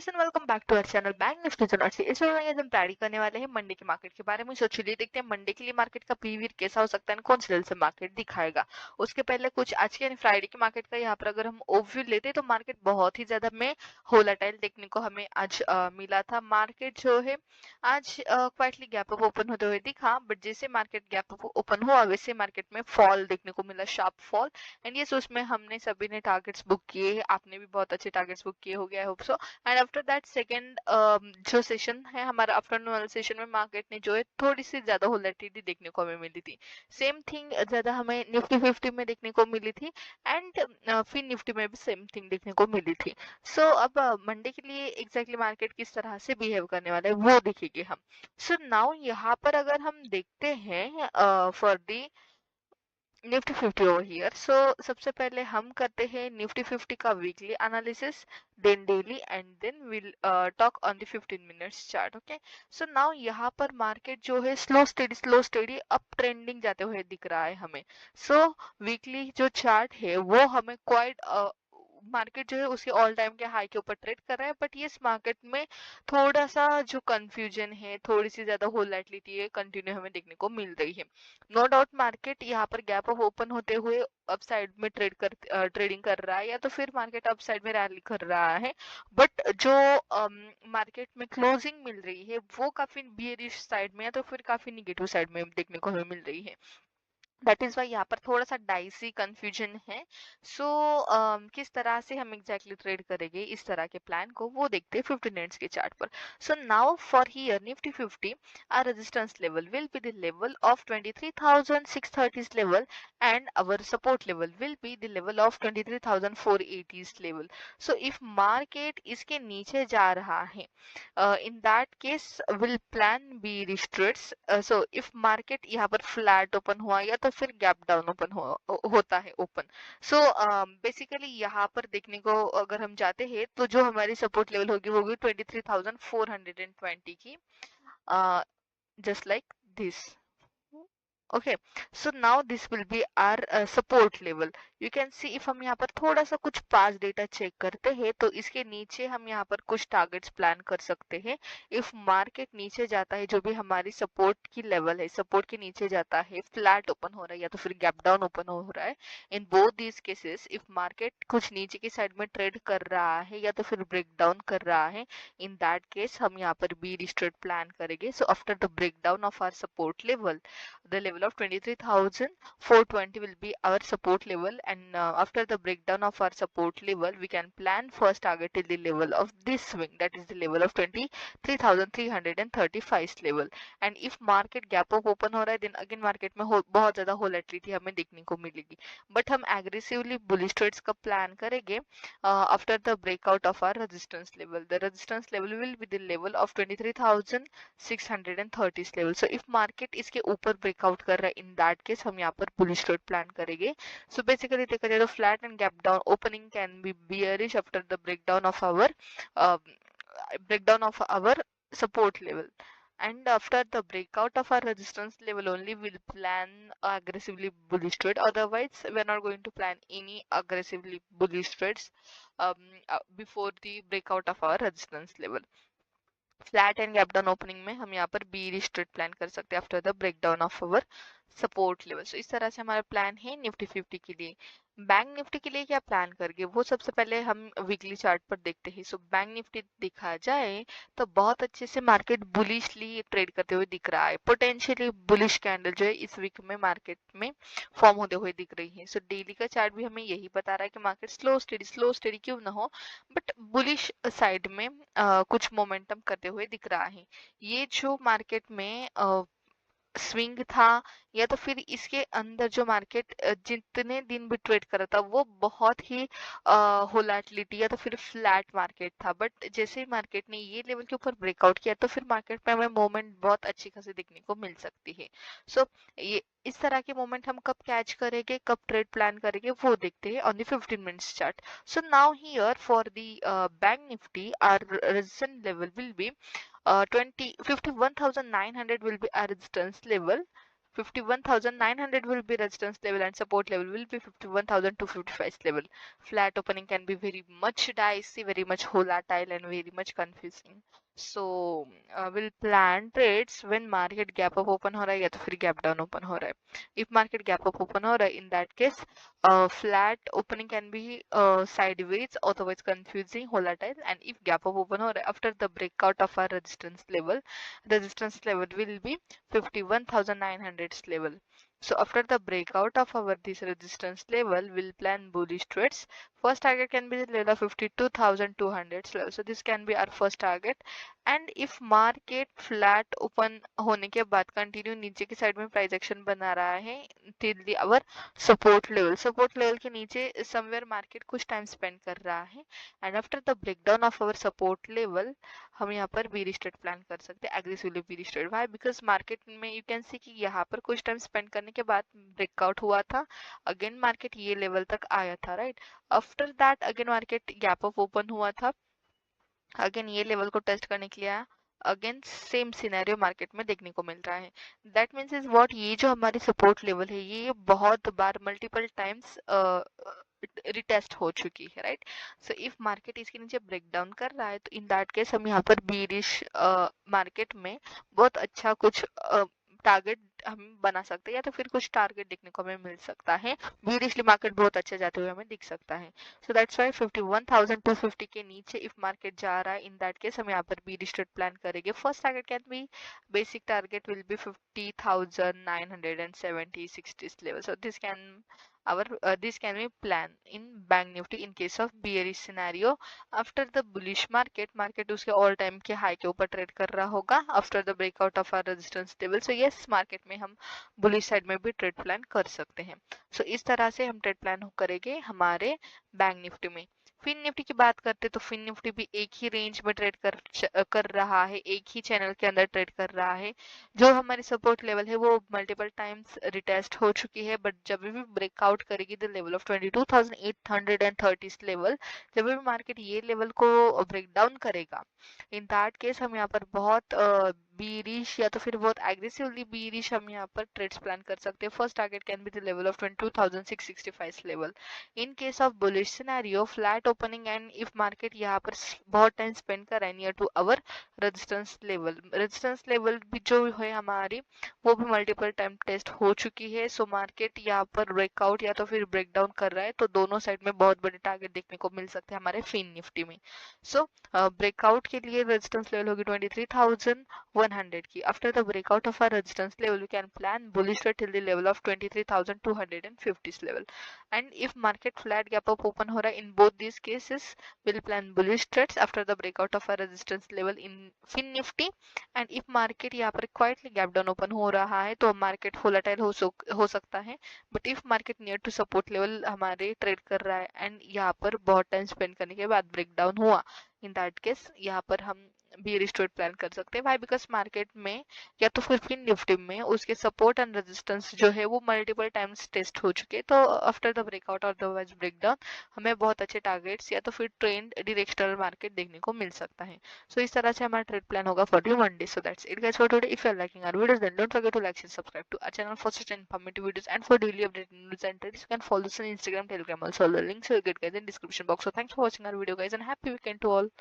Guys and welcome back to our channel bank nifty जो नॉट। इस वीडियो में हम तैयारी करने वाले हैं मंडे के मार्केट के बारे में। सो चलिए देखते हैं मंडे के लिए मार्केट का बिहेवियर कैसा हो सकता है और कौन से लेवल से मार्केट दिखाएगा। उसके पहले कुछ आज के यानी फ्राइडे के मार्केट का यहाँ पर अगर हम ओवरव्यू लेते हैं तो मार्केट बहुत ही ज्यादा में वोलेटाइल देखने को हमें आज मिला था। मार्केट जो है आज क्वाइटली गैप अप ओपन होते हुए दिखा, बट जैसे मार्केट गैप अप ओपन हुआ वैसे मार्केट में फॉल देखने को मिला, शार्प फॉल। एंड यस, उसमें हमने सभी ने टारगेट्स बुक किए, आपने भी बहुत अच्छे टारगेट्स बुक किए हो गया, I hope so. And after that second जो सेशन है हमारा आफ्टरनून वाला सेशन में मार्केट ने जो है थोड़ी सी ज्यादा वोलेटिलिटी देखने को हमें मिली थी। सेम थिंग ज्यादा हमें निफ्टी 50 में देखने को मिली थी एंड फिर निफ्टी में भी सेम थिंग देखने को मिली थी। सो अब मंडे के लिए एग्जैक्टली मार्केट किस तरह से बिहेव करने वाला है वो देखेंगे हम। सो नाउ यहाँ पर अगर हम देखते हैं for the Nifty 50 over here. So सबसे पहले हम करते हैं निफ्टी 50 का weekly analysis, then daily and then will talk on the 15 minutes chart. Okay, so now यहाँ पर मार्केट जो है स्लो स्टेडी अप ट्रेंडिंग जाते हुए दिख रहा है हमें। सो वीकली जो चार्ट है वो हमें क्वाइट मार्केट जो है उसके ऑल टाइम के हाई के ऊपर ट्रेड कर रहा है, बट ये इस मार्केट में थोड़ा सा जो कंफ्यूजन है, थोड़ी सी ज्यादा वोलेटिलिटी है, कंटिन्यू हमें देखने को मिल रही है। नो डाउट मार्केट यहाँ पर गैप अप ओपन होते हुए अप साइड में ट्रेडिंग कर रहा है, या तो फिर मार्केट अप साइड में रैली कर रहा है। बट जो मार्केट में क्लोजिंग मिल रही है वो काफी बियरिश साइड में या तो फिर काफी निगेटिव साइड में देखने को हमें मिल रही है। दैट इज वाई यहाँ पर थोड़ा सा डाइसी कंफ्यूजन है। सो किस तरह से हम एग्जैक्टली ट्रेड करेंगे इस तरह के प्लान को वो देखते हैं 15 मिनट्स के चार्ट पर। So now for here Nifty 50 our resistance level will be the level of 23,630's level and our support level will be the level of 23,480's level. So if market इसके नीचे जा रहा है, in that case will plan be restricts. So if market यहाँ पर flat open हुआ या तो फिर gap down open होता है open. So basically यहाँ पर देखने को अगर हम जाते हैं तो जो हमारी support level होगी वो होगी 23,420 की, just like this. Okay, so now this will be our support level. You can see if हम यहाँ पर थोड़ा सा कुछ पास डेटा चेक करते हैं तो इसके नीचे हम यहाँ पर कुछ टारगेट्स प्लान कर सकते हैं। इफ मार्केट नीचे जाता है, जो भी हमारी सपोर्ट की लेवल है, सपोर्ट के नीचे जाता है, फ्लैट ओपन हो रहा है या तो फिर गैप डाउन ओपन हो रहा है, in both these cases if market कुछ नीचे की साइड में ट्रेड कर रहा है या तो फिर ब्रेक डाउन कर रहा है, इन दैट केस हम यहाँ पर बी रिस्ट्रेट प्लान करेंगे। So after the break down of our support level, the level of 23,420 will be our support level, and after the breakdown of our support level we can plan first target till the level of this swing, that is the level of 23,335 level. And if market gap up open हो रहा है then again market में बहुत ज्यादा volatility हमें देखने को मिलेगी, but हम aggressively bullish trades का plan करेंगे after the breakout of our resistance level. The resistance level will be the level of 23,630 level. So if market इसके ऊपर ब्रेकआउट कर रहा है, इन दैट केस हम यहाँ पर बुलिश ट्रेड प्लान करेंगे। सो बेसिकली देखा जाए तो flat and gap down opening can be bearish after the breakdown of our support level, and after the breakout of our resistance level only we'll plan aggressively bullish trade. Otherwise we're not going to plan any aggressively bullish trades before the breakout of our resistance level. Flat and gap down opening में हम यहाँ पर B रिस्ट्रेट plan कर सकते हैं after the breakdown of our support level. So इस तरह से हमारा प्लान है निफ्टी 50 के लिए। बैंक निफ्टी के लिए क्या प्लान करके वो सबसे पहले हम वीकली चार्ट पर देखते हैं। सो बैंक निफ्टी देखा जाए तो बहुत अच्छे से मार्केट बुलिशली ट्रेड करते हुए दिख रहा है। पोटेंशियली बुलिश कैंडल जो है इस वीक में मार्केट में फॉर्म होते हुए दिख रही है। सो डेली का चार्ट भी हमें यही बता रहा है कि मार्केट स्लो स्टेडी क्यों ना हो, बट बुलिश साइड में कुछ मोमेंटम करते हुए दिख रहा है। ये जो मार्केट में स्विंग था या तो फिर इसके अंदर जो मार्केट जितने दिन भी ट्रेड कर रहा था वो बहुत ही वोलेटिलिटी या तो फिर फ्लैट मार्केट था, बट जैसे ही मार्केट ने ये लेवल के ऊपर ब्रेकआउट किया तो फिर मार्केट में हमें मोमेंट बहुत अच्छी खासी देखने को मिल सकती है। सो ये इस तरह के मोमेंट हम कब कैच करेंगे, कब ट्रेड प्लान करेंगे वो देखते हैं on the 15 minutes chart. So now here for the bank nifty our resistance level will be 51,900 will be our resistance level, 51,900 will be resistance level and support level will be 51,255 level. Flat opening can be very much dicey, very much volatile and very much confusing. So we'll plan trades when market gap up open हो रहा है या तो फिर gap down open हो रहा है. If market gap up open हो रहा है, in that case flat opening can be sideways, otherwise confusing, volatile. And if gap up open or after the breakout of our resistance level will be 51,900 level. So after the breakout of our this resistance level, we'll plan bullish trades. First target can be the level of 52,200 level. So this can be our first target. And if market flat open होने के बाद continue नीचे की side में price action बना रहा है till our support level के नीचे समवेयर मार्केट कुछ टाइम स्पेंड कर रहा है and after the breakdown of our support level हम यहाँ पर बीरिश ट्रेड प्लान कर सकते हैं aggressively bearish trade. Why? Because market में यू कैन सी कि यहाँ पर कुछ टाइम स्पेंड करने के बाद ब्रेकआउट हुआ था, अगेन मार्केट ये लेवल तक आया था, right. After that again market gap up open हुआ था, अगेन ये लेवल को टेस्ट करने के लिए आया, अगेन सेम सिनेरियो मार्केट में देखने को मिल रहा है. दैट मीन्स इज व्हाट, ये जो हमारी सपोर्ट लेवल है ये बहुत बार मल्टीपल टाइम्स रिटेस्ट हो चुकी है, राइट. सो इफ मार्केट इसके नीचे ब्रेक डाउन कर रहा है तो इन दैट केस हम यहाँ पर बीरिश मार्केट में बहुत अच्छा कुछ टारगेट हम बना सकते हैं या तो फिर कुछ टारगेट देखने को हमें मिल सकता है. बीरिशली मार्केट बहुत अच्छा जाते हुए हमें दिख सकता है. सो दैट्स व्हाई 51,250 के नीचे इफ मार्केट जा रहा है, इन दैट केस हम यहाँ पर बीरिश ट्रेड प्लान करेंगे. First target can B, basic target will be 50,970 60 level. So this can be planned in bank nifty in case of bearish scenario. After the bullish market उसके all time के high के ऊपर trade कर रहा होगा after the breakout of our resistance level. So yes, market में हम bullish side में भी ट्रेड प्लान कर सकते हैं. So इस तरह से हम ट्रेड प्लान करेंगे हमारे बैंक निफ्टी में. फिन निफ्टी की बात करते तो फिन निफ्टी भी एक ही रेंज में ट्रेड कर रहा है, एक ही चैनल के अंदर ट्रेड कर रहा है. जो हमारी सपोर्ट लेवल है वो मल्टीपल टाइम्स रिटेस्ट हो चुकी है, बट जब भी ब्रेकआउट करेगी द लेवल ऑफ 22,830 लेवल, जब भी मार्केट ये लेवल को ब्रेक डाउन करेगा, इन दैट केस हम यहाँ पर बहुत बीरिश या तो फिर बहुत एग्रेसिवली बीरिश हम यहाँ पर ट्रेड्स प्लान कर सकते हैं. First target can be the level of 22,665 level. In case of bullish scenario, flat opening and if market यहाँ पर बहुत टाइम स्पेंड कर रहा है near to our resistance level भी जो है हमारी वो भी मल्टीपल टाइम टेस्ट हो चुकी है. सो मार्केट यहाँ पर ब्रेकआउट या तो फिर ब्रेकडाउन कर रहा है, तो दोनों साइड में बहुत बड़े टारगेट देखने को मिल सकते हैं हमारे फिन निफ्टी में. सो ब्रेकआउट के लिए रेजिस्टेंस लेवल होगी 23,100 की. After the breakout of our resistance level we can plan bullish trade till the level of 23,250 level. And if market flat gap up open हो रहा है, in both these cases will plan bullish trades after the breakout of our resistance level in fin nifty. And if market यहाँ पर quietly gap down open हो रहा है तो market volatile हो सकता है, but if market near to support level हमारे ट्रेड कर रहा है एंड यहाँ पर बहुत टाइम स्पेंड करने के बाद ब्रेक डाउन हुआ, इन दैट केस यहाँ पर हम बीरिश ट्रेड प्लान कर सकते हैं. भाई बिकॉज मार्केट में या तो फिर फिन निफ्टी में उसके सपोर्ट एंड रेजिस्टेंस जो है वो मल्टीपल टाइम्स टेस्ट हो चुके हैं, तो आफ्टर द ब्रेकआउट और अदरवाइज ब्रेकडाउन हमें बहुत अच्छे टारगेट्स या तो फिर ट्रेंड डायरेक्शनल मार्केट देखने को मिल सकता है. सो इस तरह से हमारा ट्रेड प्लान होगा for the Monday. So that's it guys for today. If you are liking our videos then don't forget to like and subscribe to our channel for such informative videos and for daily updated news and trends. You can follow us on Instagram, Telegram, also the links will get guys in description box. So thanks for watching our video guys and happy weekend to all.